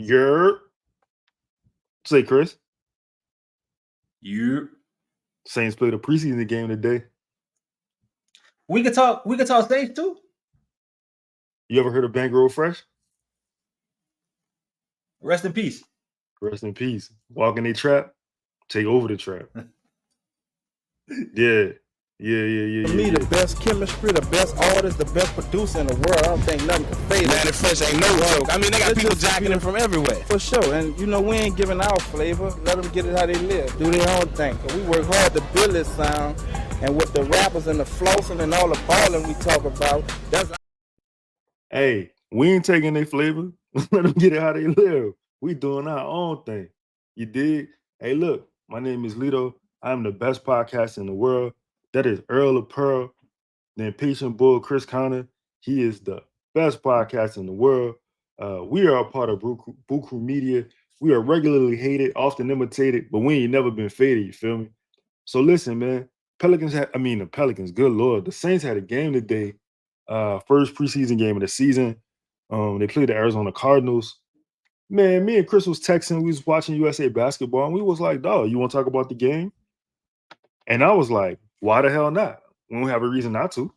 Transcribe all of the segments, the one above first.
You're say Chris. You. Saints played a preseason game today. We could talk Saints too. You ever heard of Bankroll Fresh? Rest in peace. Rest in peace. Walk in a trap, take over the trap. Yeah. For me, the best chemistry, the best artist, the best producer in the world. I don't think nothing can fade it. Man, the Fresh ain't no joke. I mean, they got people jacking it from everywhere. For sure. And, you know, we ain't giving our flavor. Let them get it how they live. Do their own thing. Cause we work hard to build this sound. And with the rappers and the flossing and all the balling we talk about, that's... Hey, we ain't taking their flavor. Let them get it how they live. We doing our own thing. You dig? Hey, look, my name is Lito. I'm the best podcast in the world. That is Earl of Pearl, the impatient bull, Chris Connor. He is the best podcast in the world. We are a part of Buku Media. We are regularly hated, often imitated, but we ain't never been faded, you feel me? So listen, man, the Pelicans, good Lord. The Saints had a game today, first preseason game of the season. They played the Arizona Cardinals. Man, me and Chris was texting. We was watching USA basketball, and we was like, dog, you want to talk about the game? And I was like, why the hell not? We don't have a reason not to.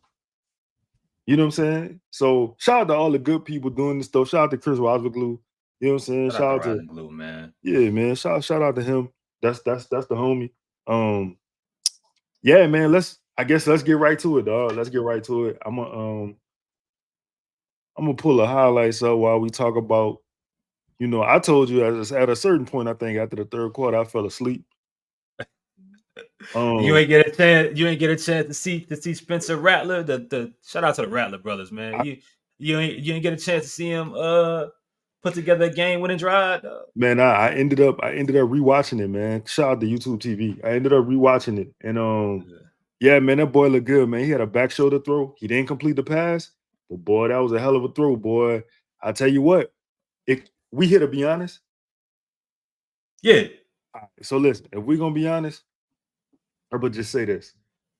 You know what I'm saying? So shout out to all the good people doing this stuff. Shout out to Chris Rosberg. You know what I'm saying? Shout out to Glue, man. Yeah, man. Shout out to him. That's the homie. Yeah, man. Let's get right to it, dog. Let's get right to it. I'm gonna pull the highlights up while we talk about. You know, I told you at a certain point, I think after the third quarter, I fell asleep. You ain't get a chance. You ain't get a chance to see Spencer Rattler. The shout out to the Rattler brothers, man. You ain't get a chance to see him put together a game-winning drive. Man, I ended up rewatching it, man. Shout out to YouTube TV. I ended up rewatching it, and yeah, man, that boy looked good, man. He had a back shoulder throw. He didn't complete the pass, but boy, that was a hell of a throw, boy. I tell you what, we here to be honest. Yeah. So listen, if we're gonna be honest, I would just say this.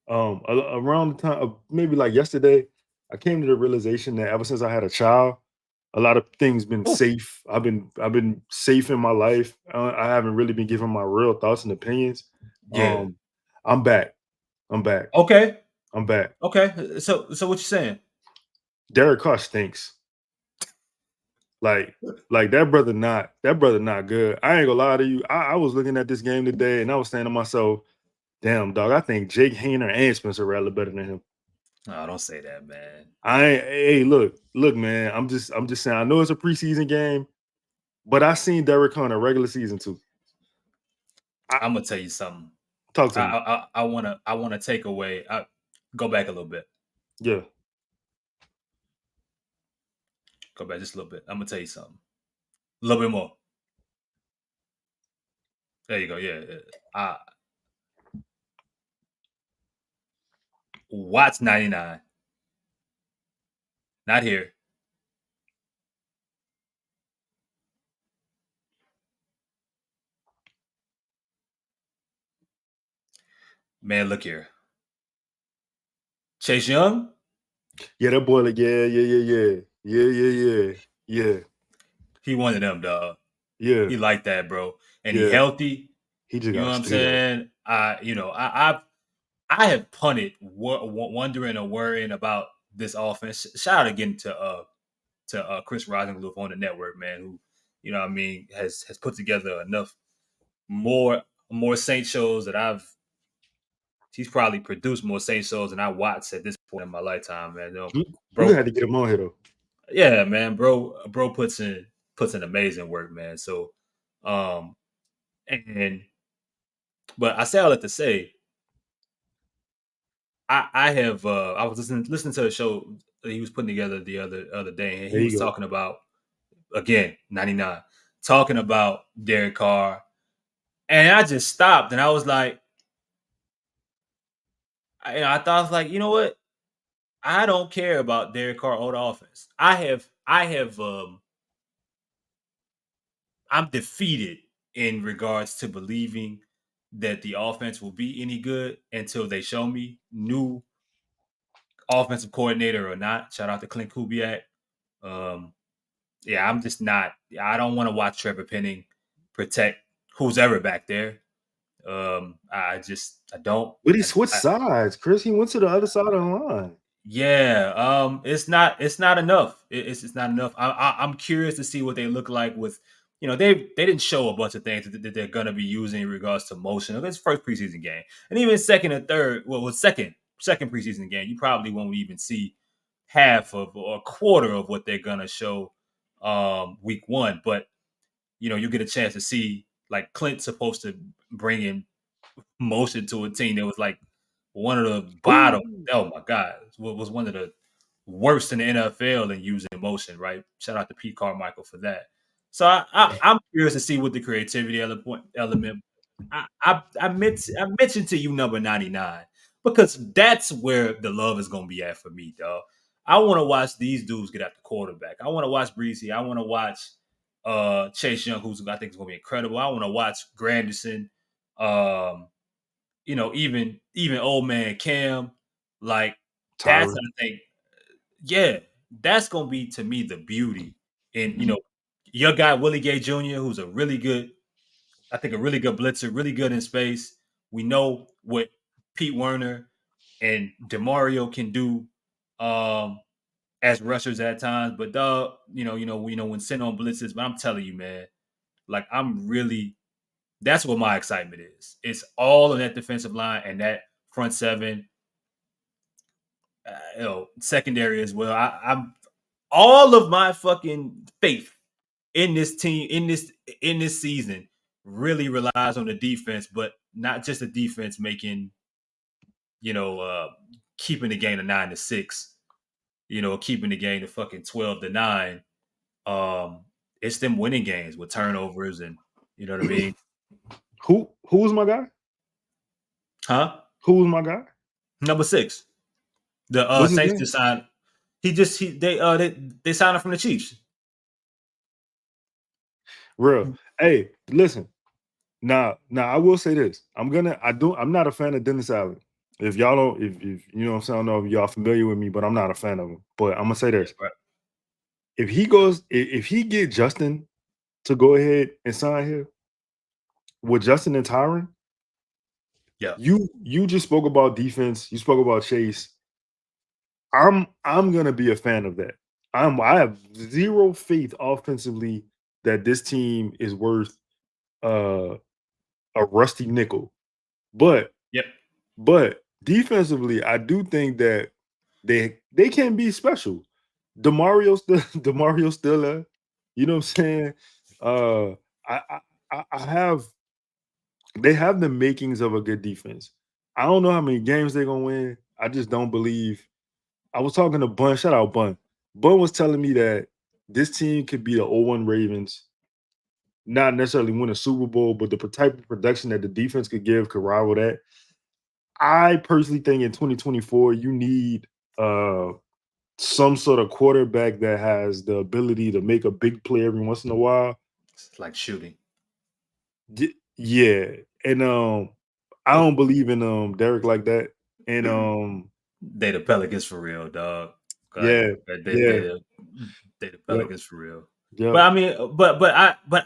Around the time of maybe like yesterday, I came to the realization that ever since I had a child, a lot of things been safe. I've been safe in my life. I haven't really been giving my real thoughts and opinions. Yeah. I'm back. Okay. I'm back. Okay. So what you saying? Derek Carr stinks. Like that brother not good. I ain't gonna lie to you. I was looking at this game today and I was saying to myself, damn, dog, I think Jake Hayner and Spencer Rattler better than him. No, don't say that, man. Hey, look, man. I'm just saying. I know it's a preseason game, but I seen Derek Carr in a regular season too. I'm gonna tell you something. Talk to me. I wanna take away. Go back a little bit. Yeah. Go back just a little bit. I'm gonna tell you something. A little bit more. There you go. Yeah. Watts 99. Not here. Man, look here. Chase Young? Yeah, that boy, like, yeah. He one of them, dog. Yeah. He like that, bro. And he healthy. He just, you know what I'm saying? I have punted wondering or worrying about this offense. Shout out again to Chris Rosengloof on the network, man, who, you know what I mean, has put together enough more Saint shows that he's probably produced more Saint shows than I watched at this point in my lifetime, man. Bro, you had to get him on here though. Yeah, man, bro puts in amazing work, man. So, but I say all that to say, I was listening to a show that he was putting together the other day, and he was talking about, again, 99, talking about Derek Carr, and I just stopped and I was like, I thought I was like, you know what? I don't care about Derek Carr or the offense. I'm defeated in regards to believing that the offense will be any good until they show me new offensive coordinator or not. Shout out to Clint Kubiak. yeah, I'm just not. I don't want to watch Trevor Penning protect who's ever back there. I don't. But he switched sides, Chris. He went to the other side of the line. Yeah, it's not enough. It's not enough. I'm curious to see what they look like with, they didn't show a bunch of things that they're gonna be using in regards to motion. It's first preseason game, and even second and third. Well, second preseason game, you probably won't even see half of or a quarter of what they're gonna show week one. But you get a chance to see, like, Clint's supposed to bring in motion to a team that was like one of the bottom. Oh my God, was one of the worst in the NFL in using motion. Right? Shout out to Pete Carmichael for that. So I'm curious to see what the creativity element. I mentioned to you number 99 because that's where the love is going to be at for me, dog. I want to watch these dudes get at the quarterback. I want to watch Breezy. I want to watch Chase Young, who's I think is going to be incredible. I want to watch Granderson. Even old man Cam, like that's Tyron. I think, yeah, that's gonna be to me the beauty. And your guy Willie Gay Jr., who's a really good blitzer, really good in space. We know what Pete Werner and DeMario can do as rushers at times, but when sent on blitzes. But I'm telling you, man, like that's what my excitement is. It's all on that defensive line and that front seven, secondary as well. I'm all of my fucking faith in this team in this season really relies on the defense, but not just the defense making, keeping the game to 9-6, keeping the game to fucking 12-9. It's them winning games with turnovers and you know what I mean. Who was my guy? Huh? Who was my guy? Number 6. The What's his Saints name? just signed. They signed him from the Chiefs. Real. Hey, listen. Now I will say this. I'm not a fan of Dennis Allen. If y'all don't, if you know what I'm saying, I don't know if y'all familiar with me, but I'm not a fan of him. But I'm gonna say this. Right. If he get Justin to go ahead and sign here with Justin and Tyron, Yeah. You just spoke about defense, you spoke about Chase. I'm gonna be a fan of that. I have zero faith offensively that this team is worth a rusty nickel. But Yep. But defensively, I do think that they can be special. DeMario still there. You know what I'm saying? They have the makings of a good defense. I don't know how many games they're gonna win. I just don't believe. I was talking to Bun. Shout out Bun. Bun was telling me that this team could be the 0-1 Ravens, not necessarily win a Super Bowl, but the type of production that the defense could give could rival that. I personally think in 2024, you need some sort of quarterback that has the ability to make a big play every once in a while. It's like shooting. Yeah. And I don't believe in Derek like that. And they the Pelicans for real, dog. Yeah. They the Pelicans for real. Yep. But I mean, but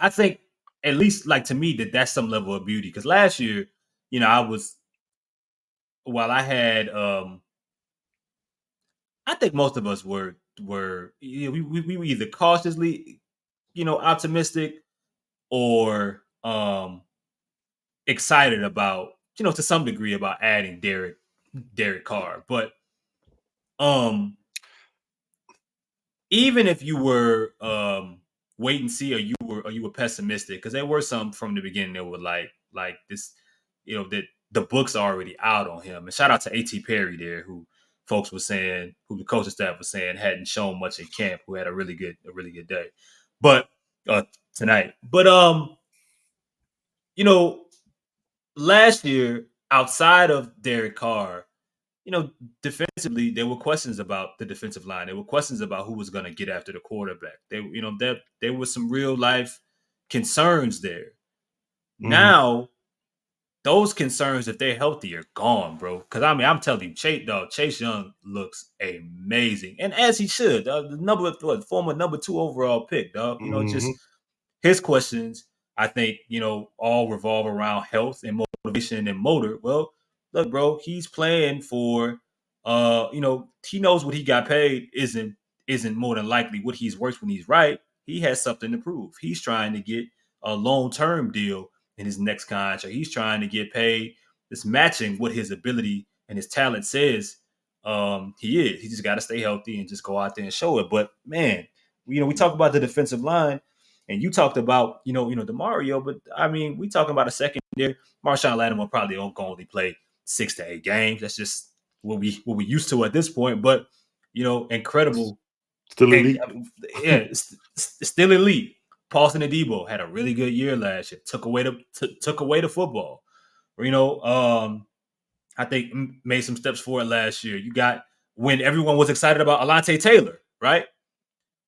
I think at least, like, to me, that's some level of beauty. Because last year, while I had I think most of us were we were either cautiously, optimistic or excited about, to some degree, about adding Derek Carr. But even if you were wait and see, or you were pessimistic, because there were some from the beginning that were like this, that the book's already out on him. And shout out to A.T. Perry there, who folks were saying, who the coaching staff was saying hadn't shown much in camp, who had a really good day, but tonight. But last year, outside of Derek Carr, defensively, there were questions about the defensive line. There were questions about who was going to get after the quarterback. There were some real life concerns there. Mm-hmm. Now, those concerns, if they're healthy, are gone, bro. Because I mean, I'm telling you, Chase Young looks amazing, and as he should. The former number 2 overall pick, dog. You know, just his questions, I think, all revolve around health and motivation and motor. Well, look, bro, he's playing for, he knows what he got paid isn't more than likely what he's worth when he's right. He has something to prove. He's trying to get a long-term deal in his next contract. He's trying to get paid that's matching what his ability and his talent says he is. He just got to stay healthy and just go out there and show it. But man, we talk about the defensive line. And you talked about, DeMario, but I mean, we talking about a secondary. Marshawn Lattimore probably only play 6 to 8 games. That's just what we used to at this point. But incredible, still elite. Still elite. Paulson Adebo had a really good year last year. Took away the football. I think made some steps forward last year. You got when everyone was excited about Alontae Taylor, right?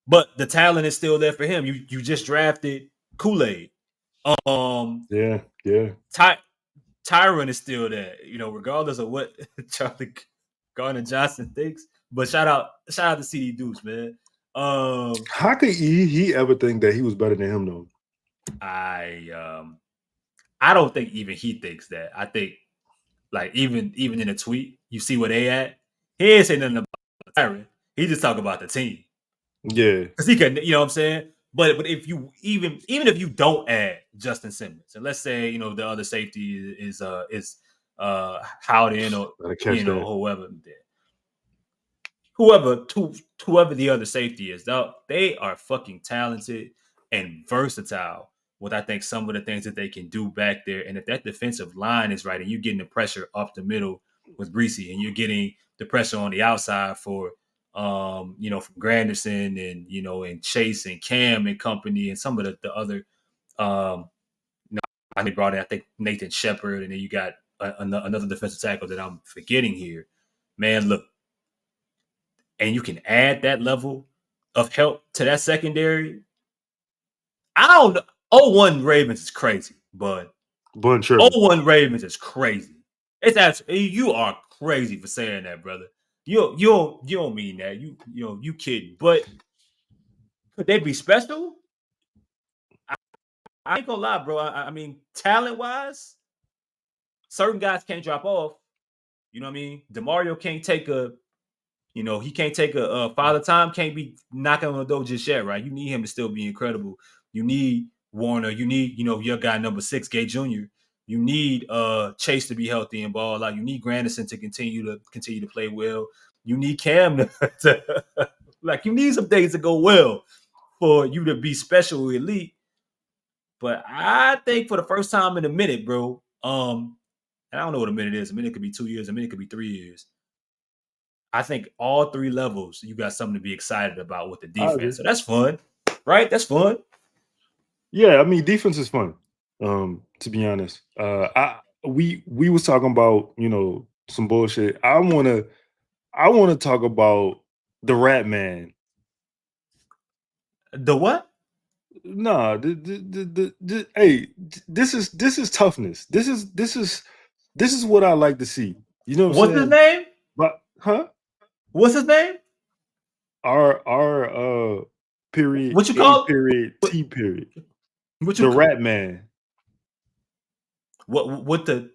But the talent is still there for him. You just drafted Kool-Aid. Yeah. Tyron is still there, regardless of what Charlie Gardner-Johnson thinks. But shout out to CD Deuce, man. How could he ever think that he was better than him though? I don't think even he thinks that. I think like even in a tweet, you see where they at. He ain't saying nothing about Tyron. He just talk about the team. Yeah, because he can, you know what I'm saying. But if you even if you don't add Justin Simmons, and let's say the other safety is Howden or whoever the other safety is, they are fucking talented and versatile. With I think some of the things that they can do back there, and if that defensive line is right, and you're getting the pressure up the middle with Breesy, and you're getting the pressure on the outside for from Granderson and and Chase and Cam and company and some of the other they brought in, I think, Nathan Shepard, and then you got another defensive tackle that I'm forgetting here. Man, look, and you can add that level of help to that secondary. I don't know. 0-1 Ravens is crazy, but 0-1 Ravens is crazy. It's absolutely, you are crazy for saying that, brother. You don't mean that. You kidding. But could they be special? I ain't gonna lie, bro. I mean, talent-wise, certain guys can't drop off. You know what I mean? DeMario can't take he can't take a Father Time, can't be knocking on the door just yet, right? You need him to still be incredible. You need Warner. You need, your guy number 6, Gay Jr. You need Chase to be healthy and ball out. You need Granderson to continue to play well. You need Cam to like, you need some things to go well for you to be special elite. But I think for the first time in a minute, bro, and I don't know what a minute is. A minute could be 2 years. A minute could be 3 years. I think all 3 levels, you got something to be excited about with the defense. So that's fun, right? That's fun. Yeah, I mean, defense is fun. To be honest, we was talking about some bullshit. I want to talk about the Rat Man. The what? Nah, hey, this is toughness. This is what I like to see. You know what's his name? But what's his name? Our period. What you call period T period. What you the Rat Man. The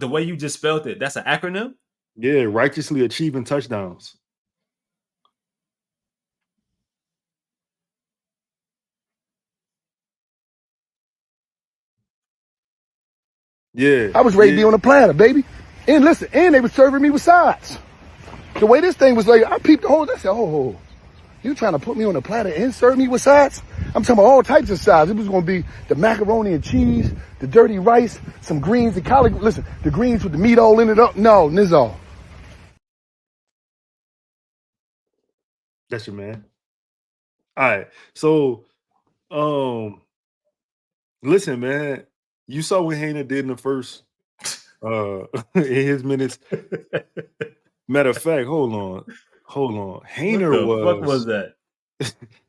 way you just spelled it, that's an acronym? Yeah, righteously achieving touchdowns. Yeah. I was ready to be on a platter, baby. And listen, and they were serving me with sides. The way this thing was like, I peeped the whole thing. I said, oh, you trying to put me on a platter and serve me with sides? I'm talking about all types of sides. It was going to be the macaroni and cheese, the dirty rice, some greens, the collard. Listen, the greens with the meat all in it up. No, Nizzo. That's your man. All right. So, listen, man. You saw what Hainer did in the first in his minutes. Matter of fact, hold on. Hainer what was that?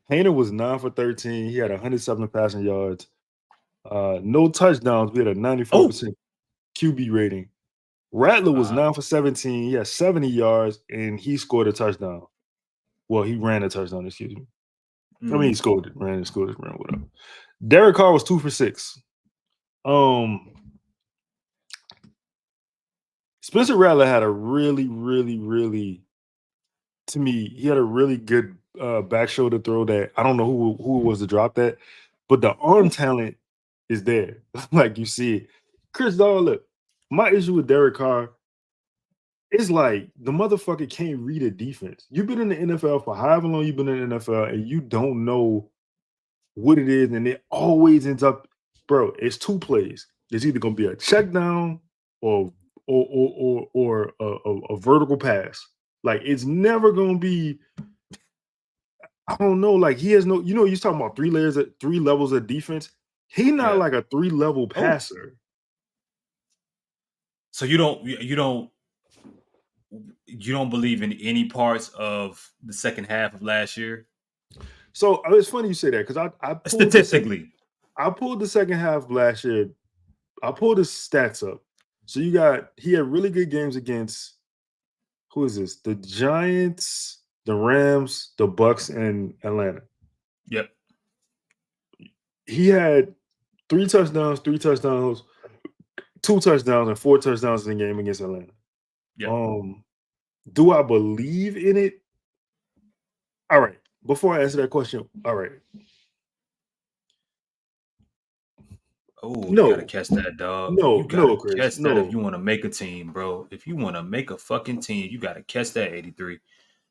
Hainer was 9 for 13. He had 107 passing yards. No touchdowns. We had a 94% QB rating. Rattler was 9 for 17. He had 70 yards, and he scored a touchdown. Well, he ran a touchdown, excuse me. I mean, he scored it, ran, whatever. Derek Carr was 2 for 6. Spencer Rattler had a really, really, really, to me, he had a really good back shoulder throw that I don't know who it was to drop that, but the arm talent is there. Like you see it. Chris, dog, look, my issue with Derek Carr is like the motherfucker can't read a defense. You've been in the NFL for however long you've been in the NFL, and you don't know what it is, and it always ends up, bro. It's two plays. It's either gonna be a check down or a vertical pass. Like it's never gonna be. I don't know. Like he has no. You know, you're talking about 3 levels of defense. He's not like a 3-level passer. So you don't believe in any parts of the second half of last year? So it's funny you say that because I statistically, I pulled the second half of last year. I pulled his stats up. So he had really good games against, who is this? The Giants, the Rams, the Bucks, and Atlanta. Yep. He had 3 touchdowns, 2 touchdowns, and 4 touchdowns in the game against Atlanta. Yep. Do I believe in it? All right. Before I answer that question, all right. Oh, no, you gotta catch that, dog. No, Chris, catch that if you want to make a team, bro. If you want to make a fucking team, you gotta catch that 83.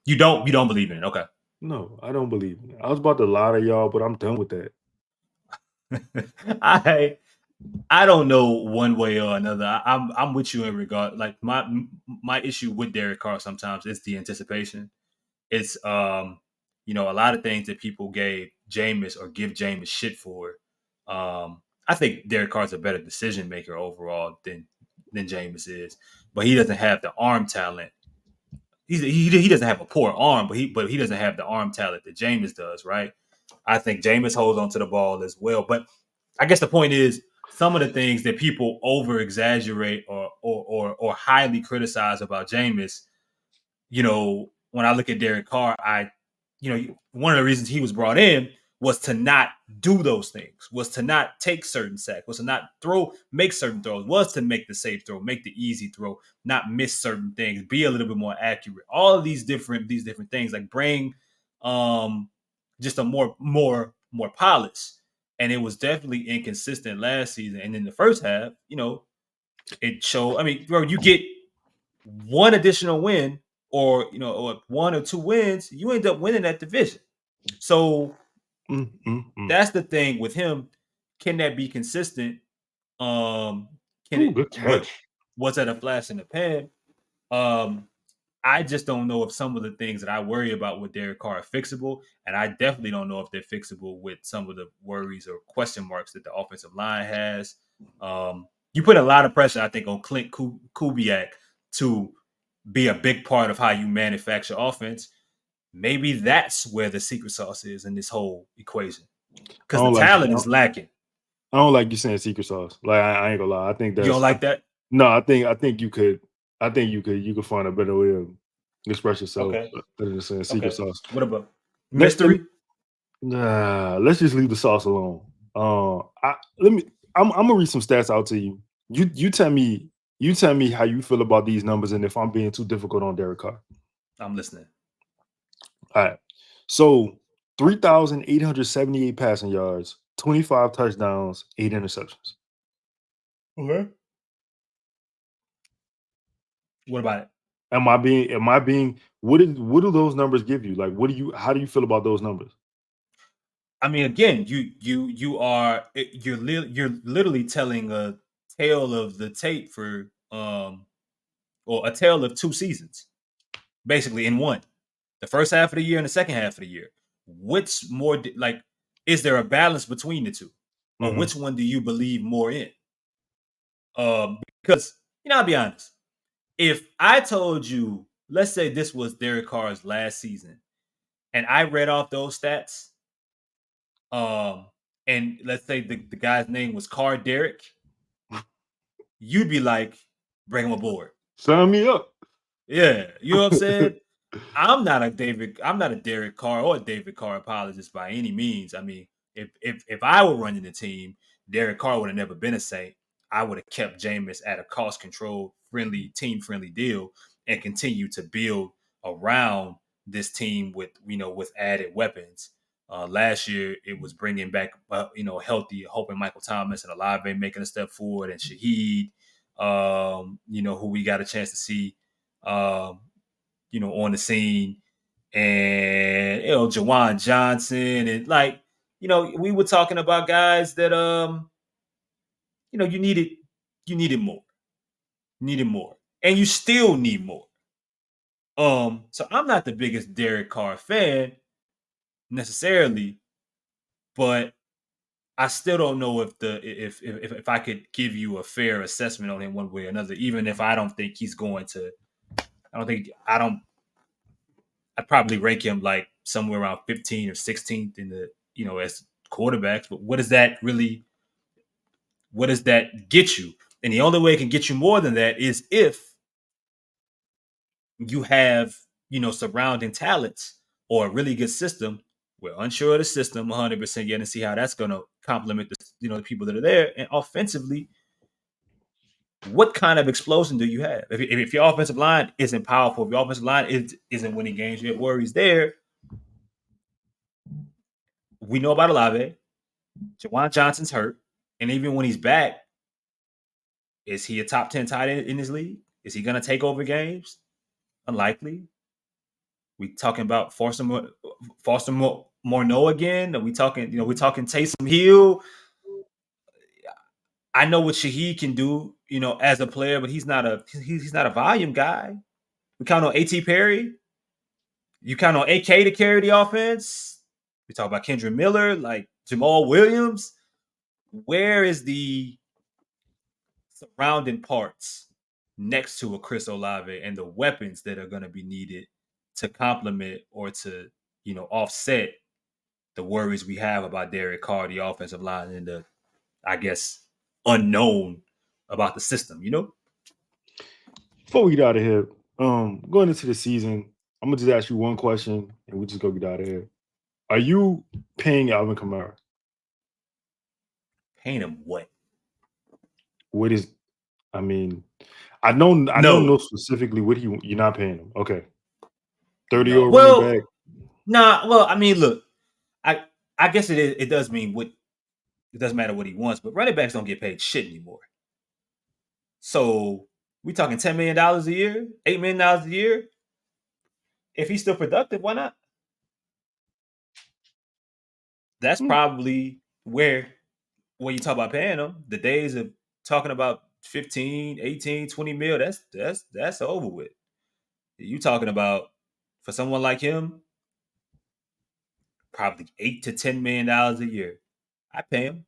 You don't believe in it, okay? No, I don't believe in it. I was about to lie to y'all, but I'm done with that. I don't know one way or another. I'm with you in regard. Like my issue with Derek Carr sometimes is the anticipation. It's a lot of things that people give Jameis shit for. I think Derek Carr's a better decision maker overall than Jameis is, but he doesn't have the arm talent. He doesn't have a poor arm, but he doesn't have the arm talent that Jameis does, right? I think Jameis holds onto the ball as well. But I guess the point is some of the things that people over exaggerate or highly criticize about Jameis, when I look at Derek Carr, one of the reasons he was brought in was to not do those things, was to not take certain sacks, was to not make certain throws, was to make the safe throw, make the easy throw, not miss certain things, be a little bit more accurate. All of these different things, like bring just a more polish. And it was definitely inconsistent last season. And in the first half, it showed. I mean, bro, you get one additional win or 1 or 2 wins, you end up winning that division. So that's the thing with him. Can that be consistent? Good catch. Was that a flash in the pan? I just don't know if some of the things that I worry about with Derek Carr are fixable, and I definitely don't know if they're fixable with some of the worries or question marks that the offensive line has. You put a lot of pressure, I think, on Clint Kubiak to be a big part of how you manufacture offense. Maybe that's where the secret sauce is in this whole equation, because the talent is lacking. I don't like you saying secret sauce. Like I ain't gonna lie. I think that's, you don't like that. No, I think you could. I think you could find a better way of express yourself than just saying secret sauce. What about mystery? Let's just leave the sauce alone. I'm gonna read some stats out to you. You tell me how you feel about these numbers and if I'm being too difficult on Derek Carr. I'm listening. All right. So 3,878 passing yards, 25 touchdowns, 8 interceptions. Okay. What about it? Am I being what do those numbers give you? Like how do you feel about those numbers? I mean, again, you're literally telling a tale of the tape for or a tale of 2 seasons, basically in one. The first half of the year and the second half of the year. Which more is there a balance between the two, or which one do you believe more in? Because I'll be honest. If I told you, let's say this was Derek Carr's last season, and I read off those stats, and let's say the guy's name was Carr Derrick, you'd be like, bring him aboard. Sign me up. Yeah, you know what I'm saying? I'm not a Derek Carr or a David Carr apologist by any means. I mean, if I were running the team, Derek Carr would have never been a Saint. I would have kept Jameis at a cost control team friendly deal and continue to build around this team with added weapons. Last year it was bringing back healthy, hoping Michael Thomas and Olave making a step forward, and Shaheed, who we got a chance to see on the scene, and Jawan Johnson, and we were talking about guys that you needed more, and you still need more. So I'm not the biggest Derek Carr fan necessarily, but I still don't know if I could give you a fair assessment on him one way or another, even if I don't think he's going to. I'd probably rank him like somewhere around 15th or 16th in the as quarterbacks. But what does that get you? And the only way it can get you more than that is if you have surrounding talents or a really good system. We're unsure of the system 100% yet, and see how that's going to complement the people that are there. And offensively, what kind of explosion do you have? If your offensive line isn't powerful, if your offensive line isn't winning games, you have worries there. We know about Olave. Jawan Johnson's hurt. And even when he's back, is he a top 10 tight end in this league? Is he going to take over games? Unlikely. We talking about Foster Morneau again? Are we talking, we're talking Taysom Hill? I know what Shaheed can do, as a player, but he's not a volume guy. We count on A.T. Perry. You count on AK to carry the offense. We talk about Kendra Miller, like Jamal Williams. Where is the surrounding parts next to a Chris Olave and the weapons that are going to be needed to complement or to, offset the worries we have about Derek Carr, the offensive line, and the, I guess, unknown about the system, Before we get out of here, going into the season, I'm gonna just ask you one question, and we just go get out of here. Are you paying Alvin Kamara? Paying him what? What is? I mean, I don't know specifically what you're not paying him. Okay, 30-year running back. Nah. Well, I mean, look, I guess it does mean what. It doesn't matter what he wants, but running backs don't get paid shit anymore. So we talking $10 million a year, $8 million a year. If he's still productive, why not? That's probably where when you talk about paying him, the days of talking about 15, 18, 20 mil, that's over with. You talking about for someone like him, probably $8 to $10 million a year. I pay him.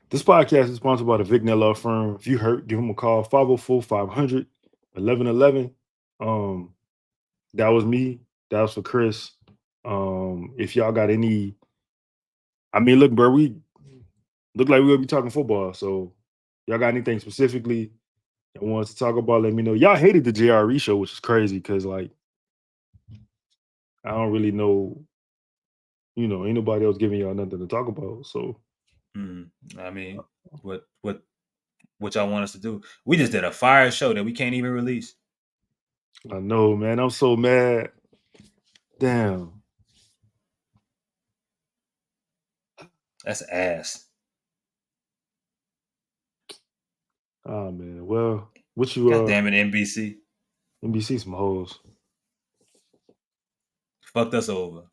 This podcast is sponsored by the Vicknair Law Firm. If you hurt, give them a call, 504-500-1111. That was me. That was for Chris. If y'all got any, I mean, look, bro, we look like we'll be talking football. So y'all got anything specifically that wants to talk about, let me know. Y'all hated the JRE show, which is crazy because, like, I don't really know, ain't nobody else giving y'all nothing to talk about. So, I mean, what y'all want us to do? We just did a fire show that we can't even release. I know, man. I'm so mad. Damn. That's ass. Oh man. Well, what you God damn it, NBC. NBC some hoes. Fucked us over.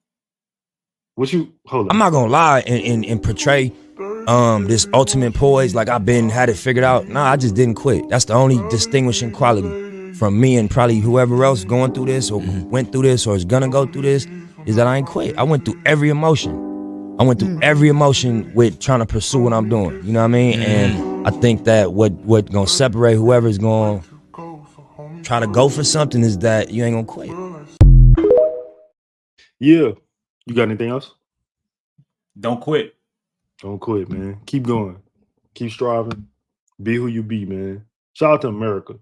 What you hold on? I'm not gonna lie and portray this ultimate poise like I've had it figured out. Nah, I just didn't quit. That's the only distinguishing quality from me and probably whoever else going through this or went through this or is gonna go through this, is that I ain't quit. I went through every emotion. I went through every emotion with trying to pursue what I'm doing. You know what I mean? And I think that what gonna separate whoever's gonna try to go for something is that you ain't gonna quit. Yeah. You got anything else? Don't quit. Don't quit, man. Keep going. Keep striving. Be who you be, man. Shout out to America.